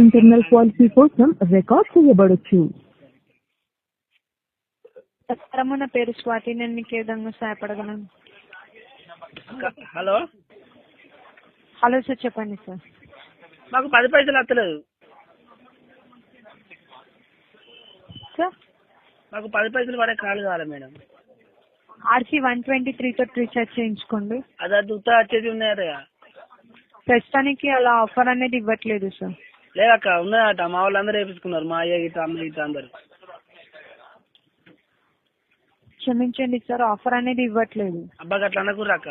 Internal policy కోసం record చేయబడొచ్చు. నా పేరు స్వాతి. నేను మీకు ఏ విధంగా సహాయపడగలను? హలో హలో సార్, చెప్పండి సార్. మాకు 10 పైసలు వస్తలేదు సార్. మాకు 10 పైసలు పడే కాలు కావాలి మేడం. RC 123 తో రీఛార్జ్ చేయించుకోండి. అది ఉత్తర వచ్చేది ఉన్నాయా? ప్రస్తుతానికి అలా ఆఫర్ అనేది ఇవ్వట్లేదు సార్. లేదక్క, ఉన్నాయట. మా వాళ్ళందరూ వేపించుకున్నారు, మా అయ్య గిట్ట అమ్మ గిట్ట అందరు. క్షమించండి సార్, ఆఫర్ అనేది ఇవ్వట్లేదు. అబ్బాకి అట్లా అనకూడదు అక్క.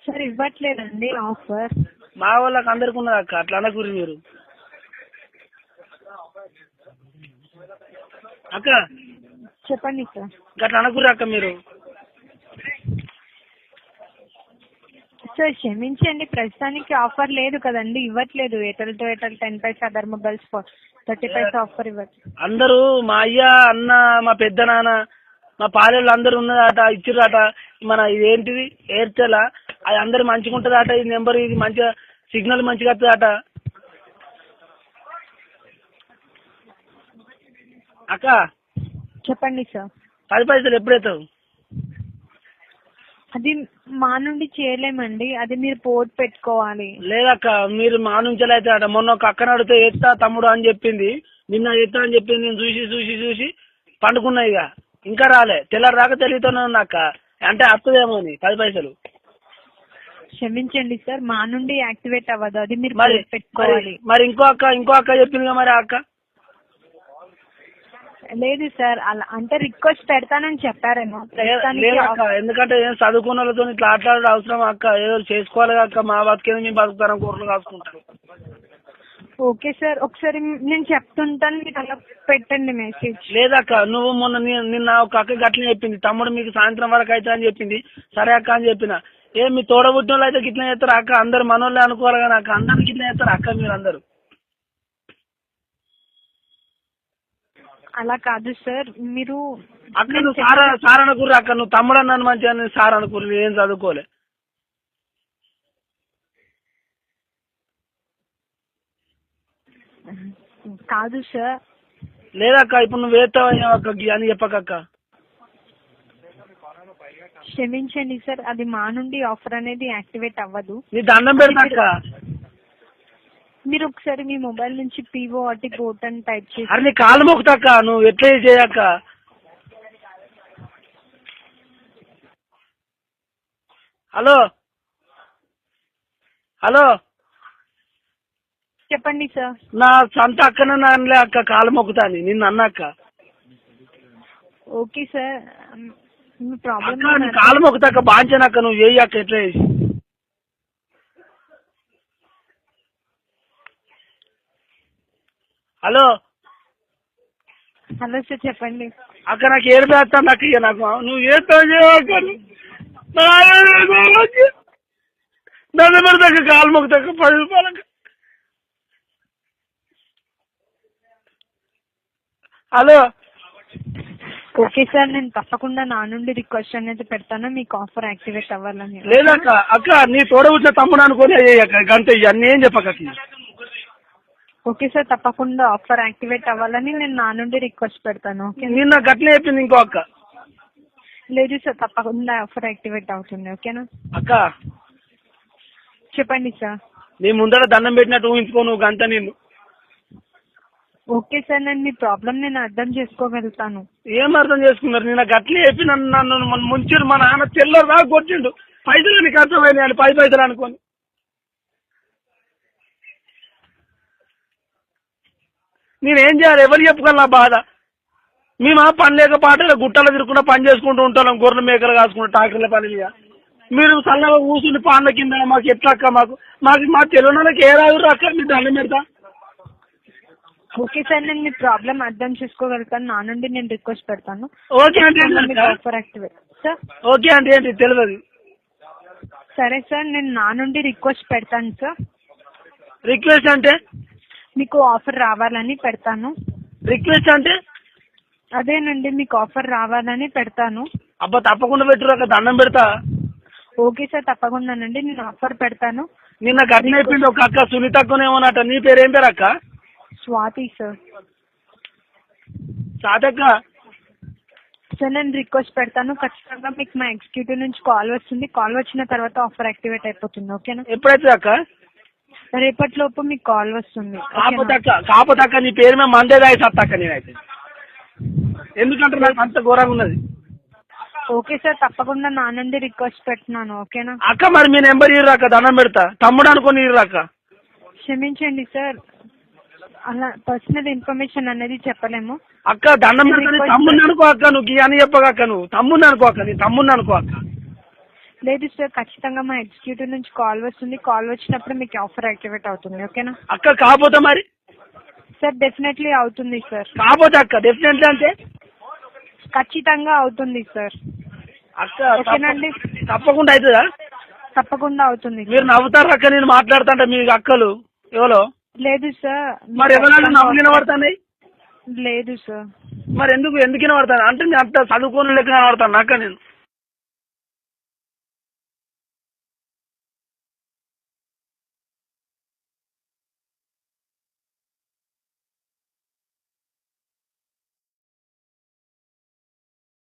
సార్ ఇవ్వట్లేదండి ఆఫర్. మా వాళ్ళకి అందరికి ఉన్నది అక్క, అట్లా అనకూడదు మీరు. అక్క చెప్పండి సార్. అట్లా అనకూడదు అక్క మీరు. సార్ క్షమించండి, ప్రస్తుతానికి ఆఫర్ లేదు కదండి, ఇవ్వట్లేదు. ఎయిర్టెల్ తో ఎయిర్టెల్ 10 పైసా, అదర్ మొబైల్స్ 30 పైసా ఆఫర్ ఇవ్వట్లేదు. అందరూ మా అయ్య, అన్న, మా పెద్ద నాన్న, మా పాలెళ్ళు అందరు ఉన్నదట, ఇచ్చిర్రట. మన ఇదేంటిది ఎయిర్టెల్, అది అందరు మంచిగా ఉంటుందట. ఈ నెంబర్ ఇది మంచిగా సిగ్నల్ మంచిగా వస్తుందట. అక్క చెప్పండి సార్. 10 పైసలు ఎప్పుడైతావు? అది మా నుండి చేయలేమండి, అది మీరు పోర్ట్ పెట్టుకోవాలి. లేదక్క, మీరు మా నుంచి అయితే అట. మొన్న ఒక అక్కని అడిగితే ఎత్తా తమ్ముడు అని చెప్పింది, నిన్న ఎత్తా అని చెప్పింది. నేను చూసి చూసి చూసి పండుకున్నా. ఇక ఇంకా రాలే, తెల్లారి రాక తెలియతోనే ఉన్నా అక్క. అంటే వస్తుందేమో అని 10 పైసలు. క్షమించండి సార్, మా నుండి యాక్టివేట్ అవ్వదు, అది మీరు మరి పెట్టుకోవాలి. మరి ఇంకో అక్క చెప్పింది మరి ఆ అక్క. లేదు సార్, అలా అంటే రిక్వెస్ట్ పెడతానని చెప్పారేమో. లేదక్క, ఎందుకంటే ఏం చదువుకున్న వాళ్ళతో ఇట్లా ఆటలాడే అవసరం అక్క. ఏదో చేసుకోవాలి అక్క. మా బతికేది మేము బతుకుతాం, కూరలు కాసుకుంటాం. ఓకే సార్, ఒకసారి నేను చెప్తుంటాను, మీరు అలా పెట్టండి మెసేజ్. లేదక్క, నువ్వు మొన్న నిన్న ఒక అక్క గట్లనే చెప్పింది, తమ్ముడు మీకు సాయంత్రం వరకు అయితే అని చెప్పింది. సరే అక్క అని చెప్పిన. మీ తోడబుట్టిన వాళ్ళు అయితే గిట్లా చేస్తారు అక్క. అందరు మనోళ్ళే అనుకోవాలి కానీ అక్క, అందరికి గిట్లా చేస్తారు అక్క మీరు అందరు. అలా కాదు సార్, మీరు అక్క నువ్వు సార్ అనుకుర్రు అక్క. నువ్వు తమ్ముడు అన్నాను మంచిగా, సార్ అనుకుర్రు. ఏం చదువుకోలే. కాదు సార్. లేదక్క, ఇప్పుడు నువ్వు వేస్తావు అక్క అని చెప్పకక్క. క్షమించండి సార్, అది మా నుండి ఆఫర్ అనేది యాక్టివేట్ అవ్వదు. నీ దండం పెడతాక్క. మీరు ఒకసారి మీ మొబైల్ నుంచి PORT పోర్ట్ అని టైప్ చేసి. అరే నీ కాలు మొక్కుతాక్క, నువ్వు ఎట్లా చేయక్క. హలో హలో చెప్పండి సార్. నా సొంత అక్కన అనలే అక్క, కాలు మొక్కుతాని నిన్ను అన్నాక్క. ఓకే సార్, మీ ప్రాబ్లం కాలు మొక్కుతాక్క, బాంచనక్క. నువ్వు చేయి అక్క, ఎట్లా చేసి. హలో హలో సార్, చెప్పండి. అక్క నాకు ఏడు వేస్తాను అక్క. ఇక నాకు నువ్వు ఏస్తావు నన్ను పెడతాక కాలు మొక్కుతాక 10 రూపాయలక్క. హలో ఓకే సార్, నేను తప్పకుండా నా నుండి రిక్వెస్ట్ అనేది పెడతాను, మీకు ఆఫర్ యాక్టివేట్ అవ్వాలని. లేదక్క, అక్క నీ తోడబుట్టిన తమ్ముడు అనుకొని అయ్యాక గంట ఇవన్నీ ఏం చెప్పక. ఓకే సార్, తప్పకుండా ఆఫర్ యాక్టివేట్ అవ్వాలని నేను నా నుండి రిక్వెస్ట్ పెడతాను. ఓకే, నిన్న గట్లే చెప్పింది ఇంకో అక్క. లేదు సార్, తప్పకుండా ఆఫర్ యాక్టివేట్ అవుతుంది. ఓకేనా అక్క? చెప్పండి సార్. నీ ముందర దండం పెట్టినట్టు ఊహించుకో నువ్వు గంట నిన్ను. ఓకే సార్, నేను మీ ప్రాబ్లం నేను అర్థం చేసుకోగలుగుతాను. ఏం అర్థం చేసుకున్నారు? నిన్న గట్లే చెప్పి నన్ను ముంచారు. మా నాన్న తెల్లరు దాకా కొట్టిండు. పైసలు నీకు అర్థమైనాయి 10 పైసలు అనుకోని. నేనేం చేయాలి? ఎవరు చెప్పుకోవాలి నా బాధ? మేము పని లేక పాటలు గుట్టలు తిరుగుకుండా పని చేసుకుంటూ ఉంటాం, గొర్రెల మేకలు కాసుకుంటాం, ట్రాక్టర్ల పని మీద. మీరు చల్లగా కూర్చుని పాన్ల కింద మాకు ఎట్లా అక్క? మా తెలుగుకి ఏ రాదు అక్క? మీరు దండం పెడతా. ఓకే సార్, నేను మీ ప్రాబ్లం అర్థం చేసుకోగలుగుతాను, నా నుండి నేను రిక్వెస్ట్ పెడతాను. ఓకే అంటే ఆఫర్ యాక్టివేట్ సార్. ఓకే అంటే ఏంటి తెలియదు. సరే సార్, నేను నా నుండి రిక్వెస్ట్ పెడతాను సార్. రిక్వెస్ట్ అంటే మీకు ఆఫర్ రావాలని పెడతాను. రిక్వెస్ట్ అంటే అదేనండి, మీకు ఆఫర్ రావాలని పెడతాను. అబ్బా తప్పకుండా పెట్టురాక, దండం పెడతా. ఓకే సార్, తప్పకుండానండి, నేను ఆఫర్ పెడతాను. నిన్న కట్టిన అయిపోయింది ఒక అక్క సునీత అక్కనేమోనట. నీ పేరు ఏం పేరు అక్క? స్వాతి సార్. సాతక్క సార్ నేను రిక్వెస్ట్ పెడతాను, ఖచ్చితంగా మీకు మా ఎగ్జిక్యూటివ్ నుంచి కాల్ వస్తుంది. కాల్ వచ్చిన తర్వాత ఆఫర్ యాక్టివేట్ అయిపోతుంది. ఓకేనా? ఎప్పుడైతే అక్క? రేపటిలోపు మీకు కాల్ వస్తుంది. కాకపోతే అక్క నీ పేరు మేము మందే దాయి సత్తక్క నేనైతే, ఎందుకంటే నాకు అంత ఘోరంగా ఉన్నది. ఓకే సార్, తప్పకుండా నా నుండి రిక్వెస్ట్ పెడుతున్నాను. ఓకేనా అక్క? మరి మీ నెంబర్ ఇర్రాక, దండం పెడతా, తమ్ముడు అనుకుని ఇర్రాక. క్షమించండి సార్, అలా పర్సనల్ ఇన్ఫర్మేషన్ అనేది చెప్పలేము. అక్క దండం పెడతా, తమ్ముడిని అనుకో అక్క, నువ్వు అని చెప్పక అక్క, నువ్వు తమ్ముడిని అనుకో అక్క, నీ తమ్ముడిని అనుకో అక్క. లేదు సార్, ఖచ్చితంగా మా ఎగ్జిక్యూటివ్ నుంచి కాల్ వస్తుంది. కాల్ వచ్చినప్పుడు మీకు ఆఫర్ యాక్టివేట్ అవుతుంది. ఓకేనా అక్క? కాకపోతే మరి సార్ డెఫినెట్లీ అవుతుంది సార్. కాకపోతే అక్క డెఫినెట్లీ అంటే ఖచ్చితంగా అవుతుంది సార్. అక్క ఓకేనండి, తప్పకుండా అవుతుందా? తప్పకుండా అవుతుంది. మీరు నవ్వుతారు అక్క నేను మాట్లాడుతుంటే, మీ అక్కలు ఎవరో? లేదు సార్. మరి ఎవరైనా నవ్వులు వినబడతాయి? లేదు సార్. మరి ఎందుకు వినబడతాను అంటే నేను అంత చదువుకోని లెక్క కనబడతాను అక్క నేను.